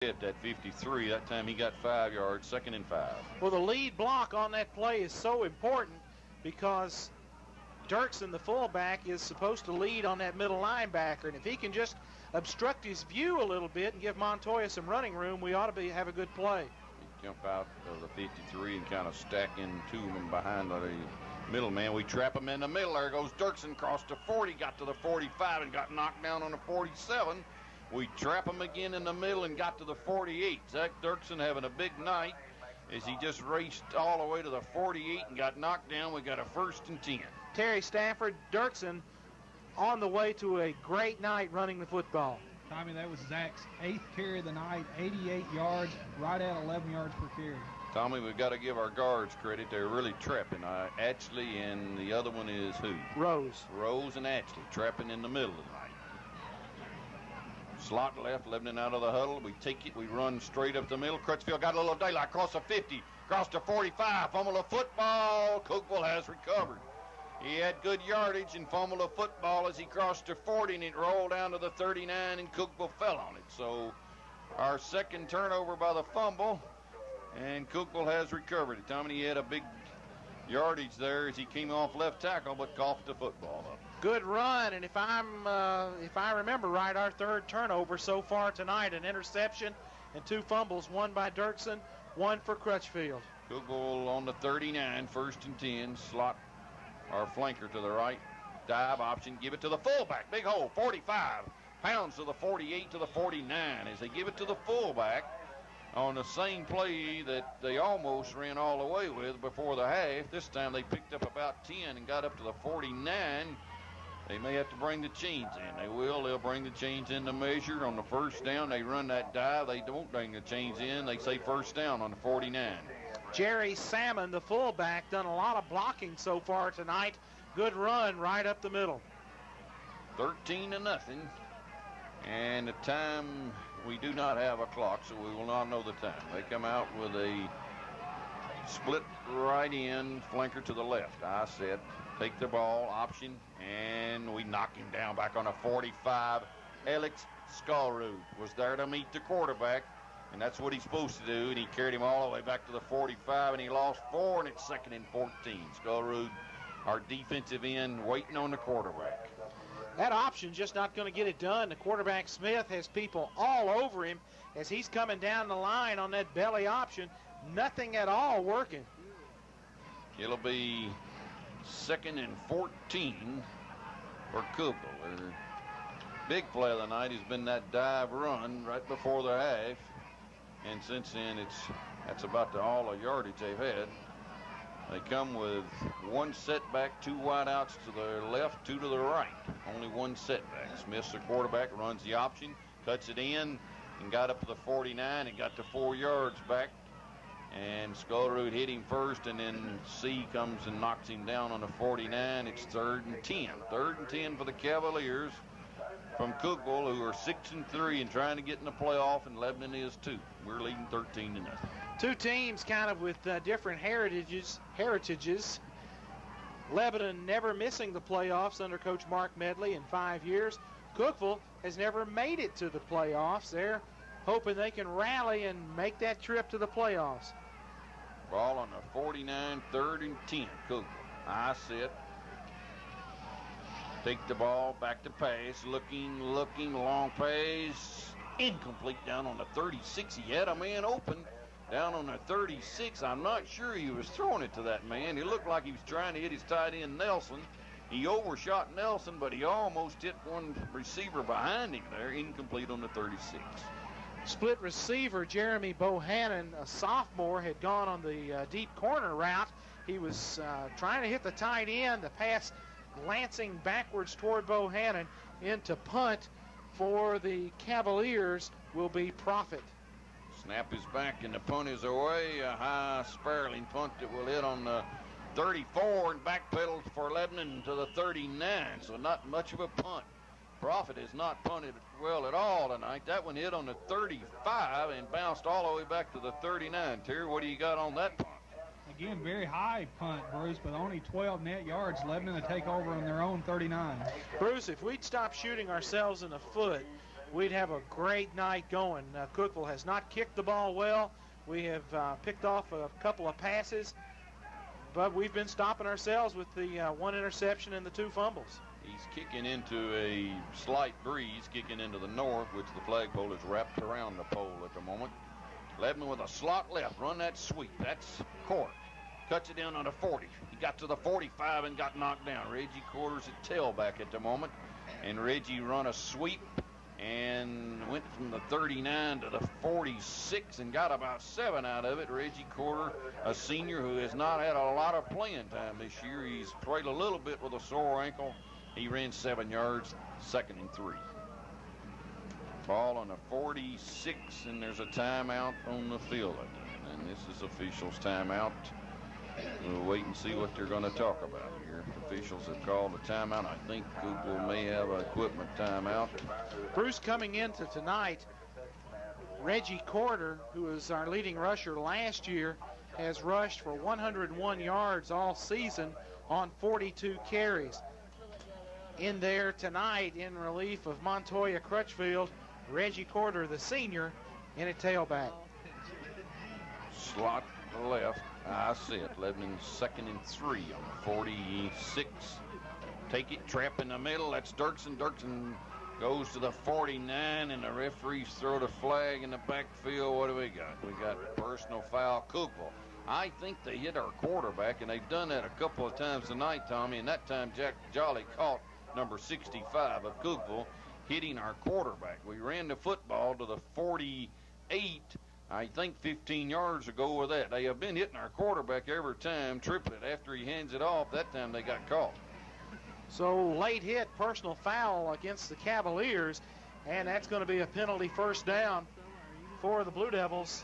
At 53, that time he got 5 yards, 2nd and 5. Well, the lead block on that play is so important because Dirksen, the fullback, is supposed to lead on that middle linebacker, and if he can just obstruct his view a little bit and give Montoya some running room, we ought to have a good play. He jump out of the 53 and kind of stack in two of them behind the middle man. We trap him in the middle. There goes Dirksen, crossed the 40, got to the 45, and got knocked down on the 47. We trap him again in the middle and got to the 48. Zach Dirksen having a big night as he just raced all the way to the 48 and got knocked down. We got a 1st and 10. Terry Stafford, Dirksen on the way to a great night running the football. Tommy, that was Zach's 8th carry of the night, 88 yards, right at 11 yards per carry. Tommy, we've got to give our guards credit. They're really trapping. Ashley and the other one is who? Rose. Rose and Ashley trapping in the middle of the night. Slot left, Lebanon out of the huddle. We take it, we run straight up the middle. Crutchfield got a little daylight, across the 50, across the 45, fumble of football. Cookeville has recovered. He had good yardage and fumbled a football as he crossed the 40, and it rolled down to the 39, and Cookeville fell on it. So our 2nd turnover by the fumble, and Cookeville has recovered it. Tommy, he had a big yardage there as he came off left tackle, but coughed the football up. Good run, and if I remember right, our 3rd turnover so far tonight, an interception and 2 fumbles, one by Dirksen, one for Crutchfield. Cookeville on the 39, 1st and 10, slot our flanker to the right, dive option, give it to the fullback, big hole, 45, pounds to the 48 to the 49 as they give it to the fullback on the same play that they almost ran all the way with before the half. This time they picked up about 10 and got up to the 49. They may have to bring the chains in. They will. They'll bring the chains in to measure. On the 1st down, they run that dive. They don't bring the chains in. They say 1st down on the 49. Jerry Salmon, the fullback, done a lot of blocking so far tonight. Good run right up the middle. 13-0. And the time, we do not have a clock, so we will not know the time. They come out with a split right end, flanker to the left. I said, take the ball, option, and we knock him down back on a 45. Alex Skullroot was there to meet the quarterback, and that's what he's supposed to do, and he carried him all the way back to the 45, and he lost 4, and it's 2nd and 14. Skullroot, our defensive end, waiting on the quarterback. That option's just not going to get it done. The quarterback, Smith, has people all over him as he's coming down the line on that belly option. Nothing at all working. It'll be 2nd and 14 for Cookeville. Their big play of the night has been that dive run right before the half. And since then, that's about all the yardage they've had. They come with 1 setback, 2 wideouts to the left, 2 to the right. Only 1 setback. Smith's the quarterback, runs the option, cuts it in, and got up to the 49 and got to 4 yards back. And Skullroot hit him first, and then C comes and knocks him down on the 49. It's 3rd and 10. 3rd and 10 for the Cavaliers from Cookeville, who are 6-3 and trying to get in the playoff, and Lebanon is too. We're leading 13-0. Two teams kind of with different heritages. Lebanon never missing the playoffs under Coach Mark Medley in 5 years. Cookeville has never made it to the playoffs. They're hoping they can rally and make that trip to the playoffs. Ball on the 49, 3rd and 10. Cookeville. I sit. Take the ball, back to pass, looking, long pass. Incomplete down on the 36. He had a man open down on the 36. I'm not sure he was throwing it to that man. It looked like he was trying to hit his tight end, Nelson. He overshot Nelson, but he almost hit one receiver behind him there. Incomplete on the 36. Split receiver Jeremy Bohannon, a sophomore, had gone on the deep corner route. He was trying to hit the tight end. The pass glancing backwards toward Bohannon into punt for the Cavaliers will be Profit. Snap is back and the punt is away. A high spiraling punt that will hit on the 34 and backpedal for Lebanon to the 39. So not much of a punt. Profit has not punted well at all tonight. That one hit on the 35 and bounced all the way back to the 39. Terry, what do you got on that punt? Again, very high punt, Bruce, but only 12 net yards. Lebanon to take over on their own 39. Bruce, if we'd stop shooting ourselves in the foot, we'd have a great night going. Cookeville has not kicked the ball well. We have picked off a couple of passes, but we've been stopping ourselves with the one interception and the 2 fumbles. He's kicking into a slight breeze, kicking into the north, which the flagpole is wrapped around the pole at the moment. Ledman with a slot left, run that sweep. That's Court. Cuts it down on the 40. He got to the 45 and got knocked down. Reggie Quarters at tailback at the moment. And Reggie run a sweep and went from the 39 to the 46 and got about 7 out of it. Reggie Quarter, a senior who has not had a lot of playing time this year. He's played a little bit with a sore ankle. He ran 7 yards, 2nd and 3. Ball on the 46, and there's a timeout on the field again. And this is officials' timeout. We'll wait and see what they're going to talk about here. Officials have called a timeout. I think Cookeville may have an equipment timeout. Bruce, coming into tonight, Reggie Quarter, who was our leading rusher last year, has rushed for 101 yards all season on 42 carries. In there tonight, in relief of Montoya Crutchfield, Reggie Quarter, the senior, in a tailback. Slot left. I see it. Lebanon's 2nd and 3 on 46. Take it, trap in the middle. That's Dirksen. Dirksen goes to the 49, and the referees throw the flag in the backfield. What do we got? We got personal foul, Cookeville. I think they hit our quarterback, and they've done that a couple of times tonight, Tommy, and that time Jack Jolly caught number 65 of Cookeville hitting our quarterback. We ran the football to the 48, I think 15 yards ago with that. They have been hitting our quarterback every time. Triplet, after he hands it off, that time they got caught. So late hit, personal foul against the Cavaliers, and that's going to be a penalty first down for the Blue Devils.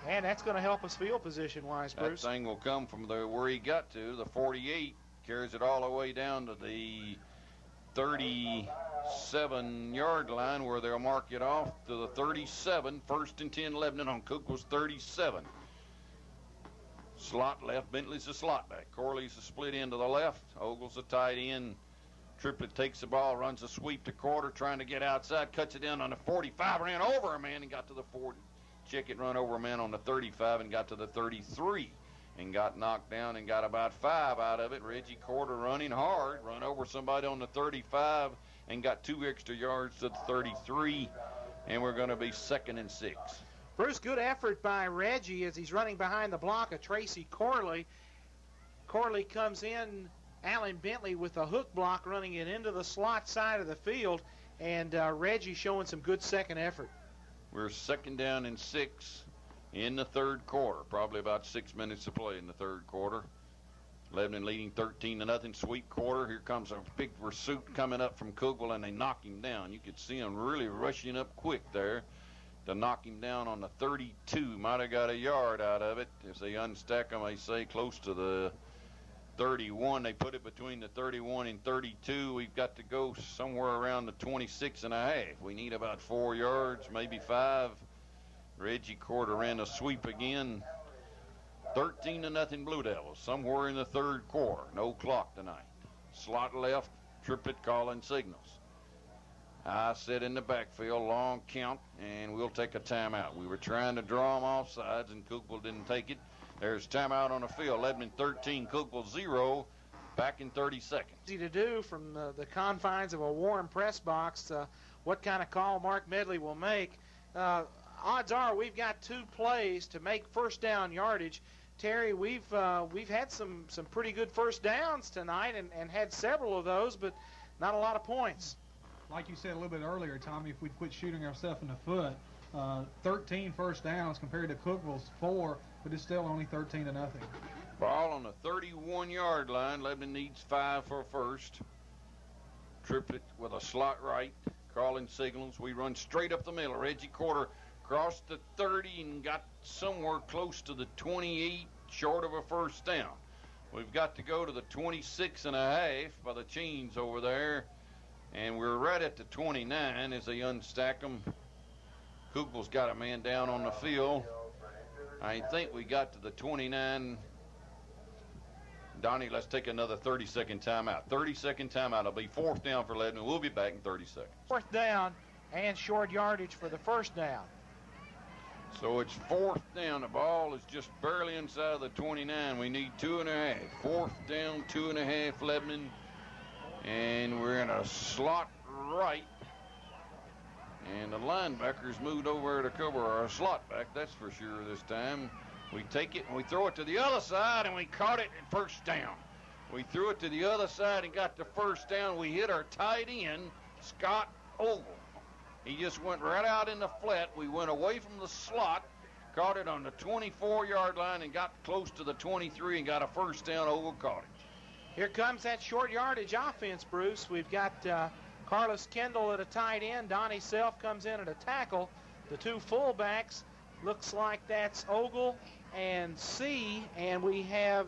And that's going to help us field position-wise, Bruce. That thing will come from where he got to, the 48, carries it all the way down to the 37-yard line where they'll mark it off to the 37. 1st and 10, Lebanon on Cookeville's 37. Slot left. Bentley's the slot back. Corley's the split end to the left. Ogle's the tight end. Triplet takes the ball, runs a sweep to Quarter, trying to get outside, cuts it down on the 45, ran over a man and got to the 40. Check it, run over a man on the 35 and got to the 33 and got knocked down and got about 5 out of it. Reggie Quarter running hard, run over somebody on the 35 and got 2 extra yards to the 33, and we're going to be 2nd and 6. Bruce, good effort by Reggie as he's running behind the block of Tracy Corley. Corley comes in, Alan Bentley with a hook block running it into the slot side of the field, and Reggie showing some good second effort. We're 2nd down and 6 in the 3rd quarter. Probably about 6 minutes to play in the 3rd quarter. Lebanon leading 13-0. Sweep quarter. Here comes a big pursuit coming up from Cookeville, and they knock him down. You could see him really rushing up quick there to knock him down on the 32. Might have got a yard out of it. If they unstack him, they say close to the 31. They put it between the 31 and 32. We've got to go somewhere around the 26.5. We need about 4 yards, maybe 5. Reggie Quarter ran a sweep again. 13-0 Blue Devils, somewhere in the 3rd quarter. No clock tonight. Slot left, Triplet calling signals. I sit in the backfield, long count, and we'll take a timeout. We were trying to draw them off sides, and Cookeville didn't take it. There's timeout on the field. Lebanon 13, Cookeville 0, back in 30 seconds. Easy to do from the confines of a warm press box. What kind of call Mark Medley will make. Odds are we've got 2 plays to make first down yardage. Terry, we've had some pretty good first downs tonight and had several of those, but not a lot of points. Like you said a little bit earlier, Tommy, if we'd quit shooting ourselves in the foot, 13 first downs compared to Cookeville's 4, but it's still only 13-0. Ball on the 31-yard line. Lebanon needs 5 for a first. Triplet with a slot right, calling signals. We run straight up the middle. Reggie Quarter crossed the 30 and got somewhere close to the 28, short of a first down. We've got to go to the 26.5 by the chains over there, and we're right at the 29 as they unstack them. Cookeville's got a man down on the field. I think we got to the 29. Donnie, let's take another 30-second timeout. 30-second timeout. It'll be 4th down for Lebanon. We'll be back in 30 seconds. 4th down. and short yardage for the first down. So it's 4th down. The ball is just barely inside the 29. We need 2.5. 4th down, 2.5, Lebanon. And we're in a slot right. And the linebackers moved over to cover our slot back, that's for sure this time. We take it and we throw it to the other side, and we caught it at first down. We threw it to the other side and got the first down. We hit our tight end, Scott Ogle. He just went right out in the flat. We went away from the slot, caught it on the 24-yard line, and got close to the 23 and got a first down. Ogle caught it. Here comes that short yardage offense, Bruce. We've got Carlos Kendall at a tight end. Donnie Self comes in at a tackle. The two fullbacks, looks like that's Ogle and C, and we have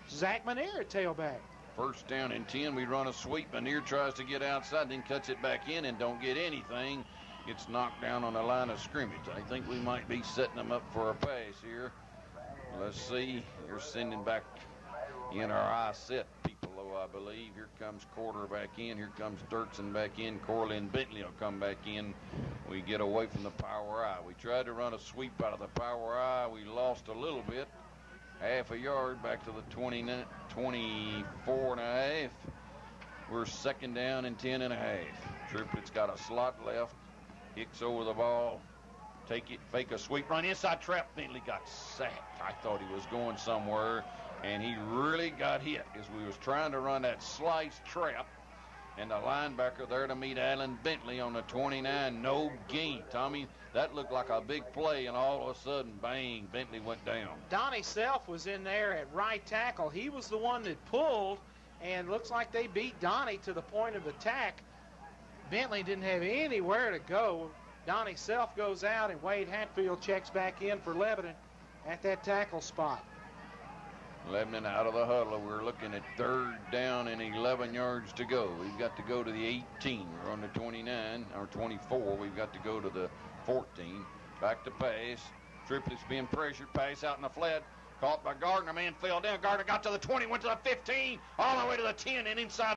Zach Manier at tailback. First down and 10. We run a sweep. Manier tries to get outside, then cuts it back in and don't get anything. Gets knocked down on the line of scrimmage. I think we might be setting them up for a pass here. Let's see. You're sending back in our eye set people, though, I believe. Here comes Corder back in. Here comes Dirksen back in. Corlin Bentley will come back in. We get away from the power eye. We tried to run a sweep out of the power eye. We lost a little bit. Half a yard back to the 24 and a half. We're 2nd down and 10 and a half. Triplett's got a slot left. Hicks over the ball. Take it, fake a sweep, run inside trap. Bentley got sacked. I thought he was going somewhere, and he really got hit as we was trying to run that slice trap. And the linebacker there to meet Alan Bentley on the 29, no gain. Tommy, that looked like a big play, and all of a sudden, bang, Bentley went down. Donnie Self was in there at right tackle. He was the one that pulled, and looks like they beat Donnie to the point of attack. Bentley didn't have anywhere to go. Donnie Self goes out, and Wade Hatfield checks back in for Lebanon at that tackle spot. Lebanon out of the huddle. We're looking at 3rd down and 11 yards to go. We've got to go to the 18. We're on the 29 or 24. We've got to go to the 14. Back to pass. Triplett's being pressured. Pass out in the flat. Caught by Gardner. Man fell down. Gardner got to the 20, went to the 15, all the way to the 10, and inside